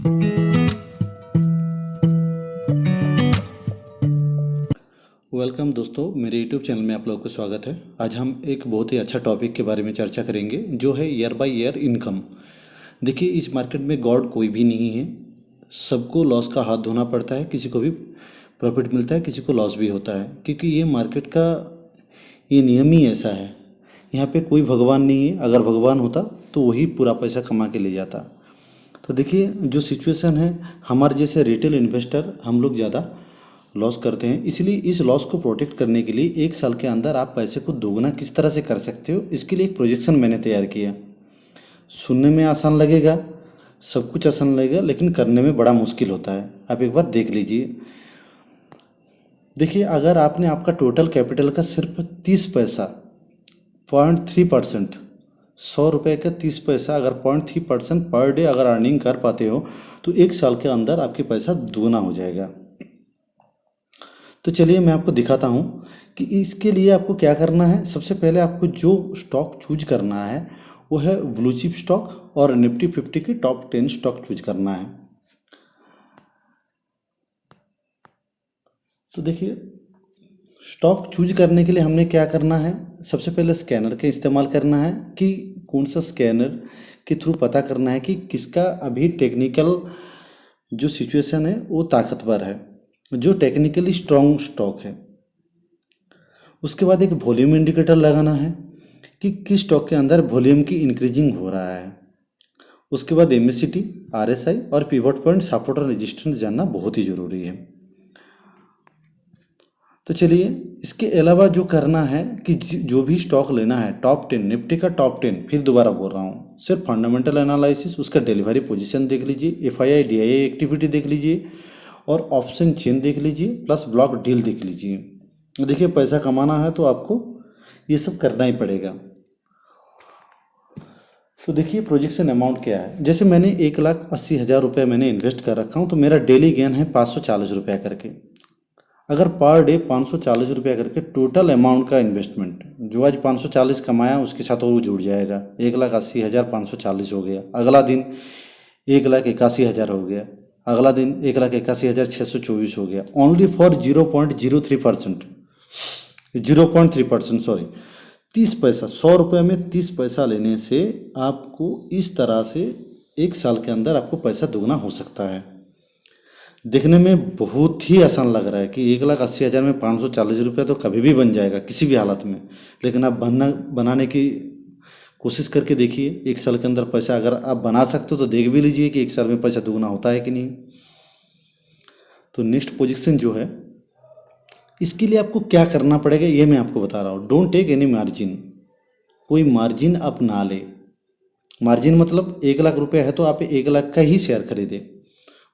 Welcome दोस्तों, मेरे YouTube channel में आप लोगों का स्वागत है। आज हम एक बहुत ही अच्छा टॉपिक के बारे में चर्चा करेंगे, जो है ईयर बाय ईयर इनकम। देखिए, इस मार्केट में गॉड कोई भी नहीं है। सबको लॉस का हाथ धोना पड़ता है। किसी को भी प्रॉफिट मिलता है, किसी को लॉस भी होता है, क्योंकि ये मार्केट का ये नियम ही ऐसा है। यहाँ पे कोई भगवान नहीं है। अगर भगवान होता तो वही पूरा पैसा कमा के ले जाता। तो देखिए, जो सिचुएशन है, हमारे जैसे रिटेल इन्वेस्टर हम लोग ज़्यादा लॉस करते हैं। इसलिए इस लॉस को प्रोटेक्ट करने के लिए 1 साल के अंदर आप पैसे को दोगुना किस तरह से कर सकते हो, इसके लिए एक प्रोजेक्शन मैंने तैयार किया। सुनने में आसान लगेगा, सब कुछ आसान लगेगा, लेकिन करने में बड़ा मुश्किल होता है। आप एक बार देख लीजिए। देखिए, अगर आपने आपका टोटल कैपिटल का सिर्फ 30 पैसा 0.3%, 100 रुपये का 30 पैसा अगर 0.3% पर डे अगर अर्निंग कर पाते हो, तो 1 साल के अंदर आपके पैसा दोगुना हो जाएगा। तो चलिए मैं आपको दिखाता हूँ कि इसके लिए आपको क्या करना है। सबसे पहले आपको जो स्टॉक चूज करना है वो है ब्लू चिप स्टॉक और निफ्टी 50 के टॉप 10 स्टॉक चूज करना है। तो देखिए, स्टॉक चूज करने के लिए हमने क्या करना है, सबसे पहले स्कैनर का इस्तेमाल करना है कि कौन सा स्कैनर के थ्रू पता करना है कि किसका अभी टेक्निकल जो सिचुएशन है वो ताकतवर है, जो टेक्निकली स्ट्रॉन्ग स्टॉक है। उसके बाद एक वॉल्यूम इंडिकेटर लगाना है कि किस स्टॉक के अंदर वॉल्यूम की इंक्रीजिंग हो रहा है। उसके बाद एमएसीटी, आरएसआई और पिवट पॉइंट, सपोर्ट और रेजिस्टेंस जानना बहुत ही ज़रूरी है। तो चलिए, इसके अलावा जो करना है कि जो भी स्टॉक लेना है, टॉप 10 निफ्टी का टॉप 10, फिर दोबारा बोल रहा हूँ, सिर्फ फंडामेंटल एनालिसिस, उसका डिलीवरी पोजीशन देख लीजिए, एफआईआई डीआईआई एक्टिविटी देख लीजिए और ऑप्शन चेन देख लीजिए, प्लस ब्लॉक डील देख लीजिए। देखिए, पैसा कमाना है तो आपको ये सब करना ही पड़ेगा। तो देखिए, प्रोजेक्शन अमाउंट क्या है। जैसे मैंने 1,80,000 रुपये मैंने इन्वेस्ट कर रखा हूँ, तो मेरा डेली गेन है 540 रुपया करके। अगर पर डे 540 रुपया करके टोटल अमाउंट का इन्वेस्टमेंट, जो आज 540 कमाया उसके साथ वो जुड़ जाएगा, 1,80,540 हो गया। अगला दिन 1,81,000 हो गया। अगला दिन 1,81,624 हो गया। ओनली फॉर 0.03%, 0.3%, सॉरी, 30 पैसा, 100 रुपये में 30 पैसा लेने से आपको इस तरह से 1 साल के अंदर आपको पैसा दोगुना हो सकता है। देखने में बहुत ही आसान लग रहा है कि 1,80,000 में 540 रुपये तो कभी भी बन जाएगा किसी भी हालत में, लेकिन आप बनाने की कोशिश करके देखिए। 1 साल के अंदर पैसा अगर आप बना सकते हो तो देख भी लीजिए कि 1 साल में पैसा दोगुना होता है कि नहीं। तो नेक्स्ट पोजीशन जो है, इसके लिए आपको क्या करना पड़ेगा ये मैं आपको बता रहा हूँ। Don't take any margin. कोई मार्जिन आप ना ले। मार्जिन मतलब 1,00,000 रुपया है तो आप 1,00,000 का ही शेयर खरीदें,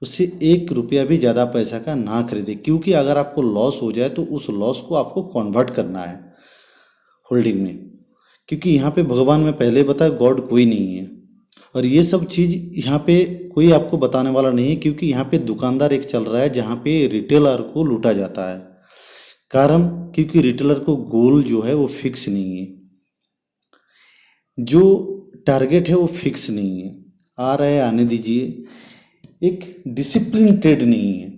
उससे 1 रुपया भी ज़्यादा पैसा का ना खरीदे, क्योंकि अगर आपको लॉस हो जाए तो उस लॉस को आपको कन्वर्ट करना है होल्डिंग में। क्योंकि यहाँ पे भगवान में पहले बताया, गॉड कोई नहीं है। और ये सब चीज़ यहाँ पे कोई आपको बताने वाला नहीं है, क्योंकि यहाँ पे दुकानदार एक चल रहा है जहाँ पे रिटेलर को लूटा जाता है। कारण, क्योंकि रिटेलर को गोल जो है वो फिक्स नहीं है, जो टारगेट है वो फिक्स नहीं है। आ रहा है आने दीजिए, एक डिसिप्लिन ट्रेड नहीं है।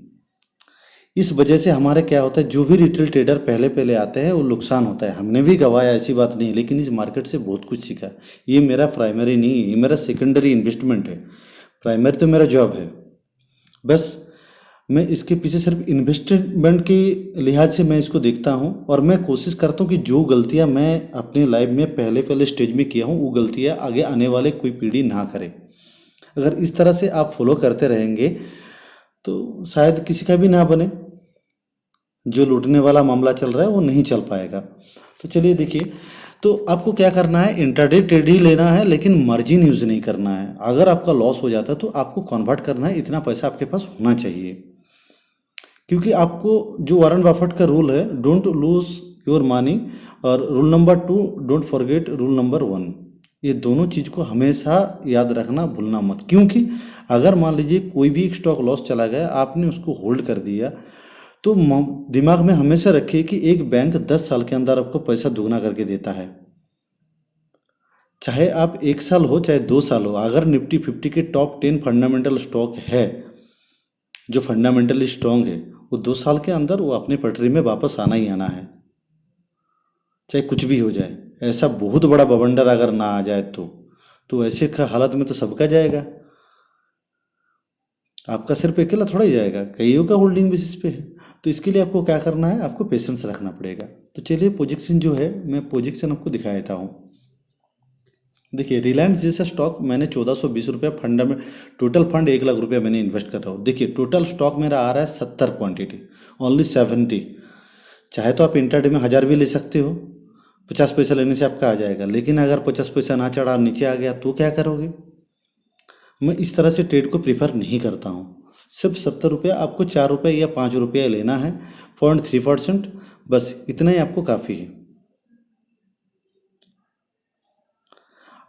इस वजह से हमारे क्या होता है, जो भी रिटेल ट्रेडर पहले पहले आते हैं वो नुकसान होता है। हमने भी गवाया, ऐसी बात नहीं है, लेकिन इस मार्केट से बहुत कुछ सीखा। ये मेरा प्राइमरी नहीं है, ये मेरा सेकेंडरी इन्वेस्टमेंट है। प्राइमरी तो मेरा जॉब है। बस मैं इसके पीछे सिर्फ इन्वेस्टमेंट के लिहाज से मैं इसको देखता हूँ, और मैं कोशिश करता हूँ कि जो गलतियाँ मैं अपने लाइफ में पहले पहले स्टेज में किया हूँ वो गलतियाँ आगे आने वाले कोई पीढ़ी ना करे। अगर इस तरह से आप फॉलो करते रहेंगे तो शायद किसी का भी ना बने। जो लूटने वाला मामला चल रहा है वो नहीं चल पाएगा। तो चलिए देखिए, तो आपको क्या करना है, इंट्राडे ट्रेड ही लेना है, लेकिन मार्जिन यूज़ नहीं करना है। अगर आपका लॉस हो जाता है तो आपको कन्वर्ट करना है, इतना पैसा आपके पास होना चाहिए। क्योंकि आपको जो वॉरेन बफेट का रूल है, डोंट लूज योर मनी, और rule number 2, don't forget rule number 1, ये दोनों चीज़ को हमेशा याद रखना, भूलना मत। क्योंकि अगर मान लीजिए कोई भी एक स्टॉक लॉस चला गया, आपने उसको होल्ड कर दिया, तो दिमाग में हमेशा रखिए कि एक बैंक 10 साल के अंदर आपको पैसा दुगना करके देता है। चाहे आप 1 साल हो चाहे 2 साल हो, अगर निफ्टी 50 के टॉप 10 फंडामेंटल स्टॉक है जो फंडामेंटली स्ट्रांग है, वो 2 साल के अंदर वो अपनी पटरी में वापस आना ही आना है, चाहे कुछ भी हो जाए। ऐसा बहुत बड़ा बवंडर अगर ना आ जाए तो ऐसे हालत में तो सबका जाएगा, आपका सिर्फ अकेला थोड़ा ही जाएगा, कईयों का होल्डिंग बेसिस पे है। तो इसके लिए आपको क्या करना है, आपको पेशेंस रखना पड़ेगा। तो चलिए पोजीशन जो है, मैं पोजीशन आपको दिखा देता हूँ। देखिए रिलायंस जैसा स्टॉक मैंने 1420 रुपये फंड में, टोटल फंड 1 लाख रुपया मैंने इन्वेस्ट कर रहा हूँ। देखिए टोटल स्टॉक मेरा आ रहा है 70 क्वांटिटी, ओनली 70। चाहे तो आप इंटरडे में 1000 भी ले सकते हो, 50 पैसा लेने से आपका आ जाएगा। लेकिन अगर 50 पैसा ना चढ़ा नीचे आ गया तो क्या करोगे? मैं इस तरह से ट्रेड को प्रीफर नहीं करता हूँ। सिर्फ 70 रुपया, आपको 4 रुपये या 5 रुपये लेना है, 0.3%, बस इतना ही आपको काफ़ी है।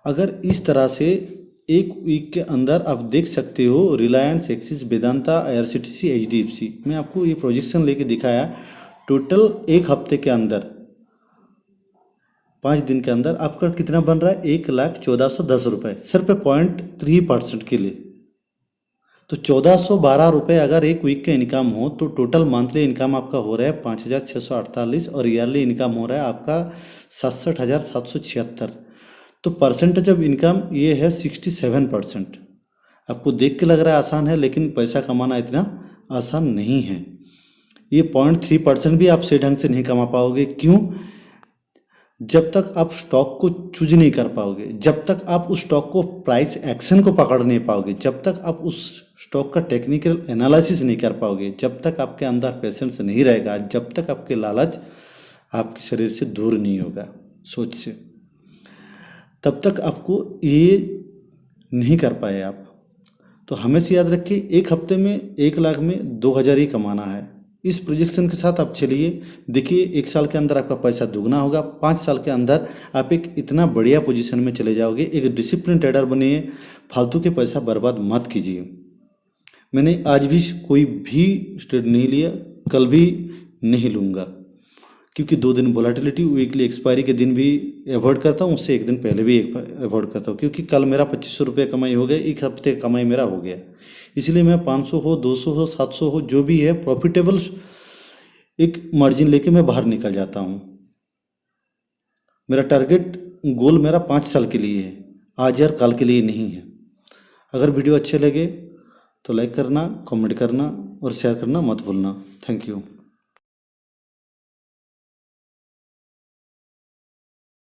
अगर इस तरह से एक वीक के अंदर आप देख सकते हो, Reliance, axis, Vedanta, IRCTC, HDFC, मैं आपको ये प्रोजेक्शन लेके दिखाया। टोटल एक हफ्ते के अंदर, 5 दिन के अंदर आपका कितना बन रहा है, 1,14,10 रुपये, सिर्फ 0.3% के लिए। तो 1412 रुपये अगर एक वीक का इनकम हो तो टोटल मंथली इनकम आपका हो रहा है 5,648, और ईयरली इनकम हो रहा है आपका 67,776। तो परसेंटेज ऑफ इनकम ये है 67%। आपको देख के लग रहा है आसान है, लेकिन पैसा कमाना इतना आसान नहीं है। ये 0.3% भी आप सही ढंग से नहीं कमा पाओगे। क्यों? जब तक आप स्टॉक को चूज नहीं कर पाओगे, जब तक आप उस स्टॉक को प्राइस एक्शन को पकड़ नहीं पाओगे, जब तक आप उस स्टॉक का टेक्निकल एनालिसिस नहीं कर पाओगे, जब तक आपके अंदर पेशेंस नहीं रहेगा, जब तक आपके लालच आपके शरीर से दूर नहीं होगा, सोच से, तब तक आपको ये नहीं कर पाए आप। तो हमेशा याद रखिए, एक हफ्ते में 1 लाख में 2000 ही कमाना है। इस प्रोजेक्शन के साथ आप चलिए, देखिए 1 साल के अंदर आपका पैसा दुगना होगा, 5 साल के अंदर आप एक इतना बढ़िया पोजीशन में चले जाओगे। एक डिसिप्लिन ट्रेडर बनिए, फालतू के पैसा बर्बाद मत कीजिए। मैंने आज भी कोई भी ट्रेड नहीं लिया, कल भी नहीं लूँगा, क्योंकि 2 दिन वोलेटिलिटी, वीकली एक्सपायरी के दिन भी अवॉइड करता हूँ, उससे 1 दिन पहले भी अवॉइड करता हूँ, क्योंकि कल मेरा 2500 रुपये कमाई हो गया, एक हफ्ते कमाई मेरा हो गया। इसलिए मैं 500 हो, 200 हो, 700 हो, जो भी है प्रॉफिटेबल एक मार्जिन लेके मैं बाहर निकल जाता हूँ। मेरा टारगेट गोल मेरा 5 साल के लिए है, आज और कल के लिए नहीं है। अगर वीडियो अच्छे लगे तो लाइक करना, कमेंट करना और शेयर करना मत भूलना। Thank you.